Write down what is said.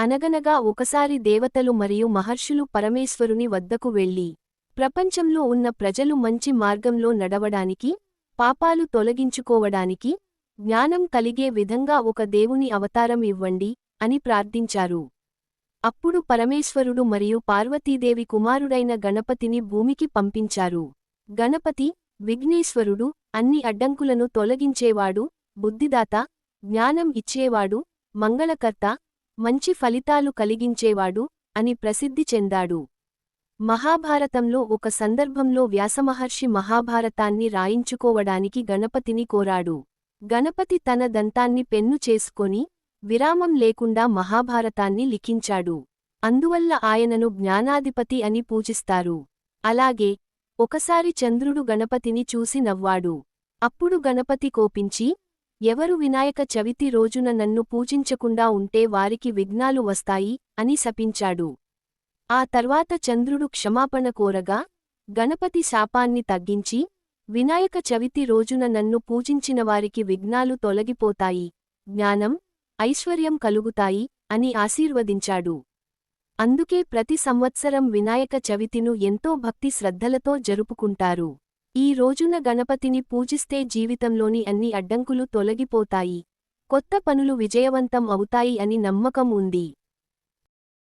అనగనగా ఒకసారి దేవతలు మరియు మహర్షులు పరమేశ్వరుని వద్దకు వెళ్ళి ప్రపంచంలో ఉన్న ప్రజలు మంచి మార్గంలో నడవడానికి, పాపాలు తొలగించుకోవడానికి, జ్ఞానం కలిగే విధంగా ఒక దేవుని అవతారం ఇవ్వండి అని ప్రార్థించారు. అప్పుడు పరమేశ్వరుడు మరియు పార్వతీదేవి కుమారుడైన గణపతిని భూమికి పంపించారు. గణపతి, విఘ్నేశ్వరుడు, అన్ని అడ్డంకులను తొలగించేవాడు, బుద్ధిదాత, జ్ఞానం ఇచ్చేవాడు, మంగళకర్త, మంచి ఫలితాలు కలిగించేవాడు అని ప్రసిద్ధి చెందాడు. మహాభారతంలో ఒక సందర్భంలో వ్యాసమహర్షి మహాభారతాన్ని రాయించుకోవడానికి గణపతిని కోరాడు. గణపతి తన దంతాన్ని పెన్ను చేసుకొని విరామం లేకుండా మహాభారతాన్ని లిఖించాడు. అందువల్ల ఆయనను జ్ఞానాధిపతి అని పూజిస్తారు. అలాగే ఒకసారి చంద్రుడు గణపతిని చూసి నవ్వాడు. అప్పుడు గణపతి కోపించి, ఎవరు వినాయక చవితి రోజున నన్ను పూజించకుండా ఉంటే వారికి విఘ్నాలు వస్తాయి అని శపించాడు. ఆ తర్వాత చంద్రుడు క్షమాపణ కోరగా గణపతి శాపాన్ని తగ్గించి, వినాయక చవితి రోజున నన్ను పూజించినవారికి విఘ్నాలు తొలగిపోతాయి, జ్ఞానం, ఐశ్వర్యం కలుగుతాయి అని ఆశీర్వదించాడు. అందుకే ప్రతి సంవత్సరం వినాయక చవితిను ఎంతో భక్తి శ్రద్ధలతో జరుపుకుంటారు. ఈ రోజున గణపతిని పూజిస్తే జీవితంలోని అన్ని అడ్డంకులు తొలగిపోతాయి, కొత్త పనులు విజయవంతం అవుతాయి అని నమ్మకం ఉంది.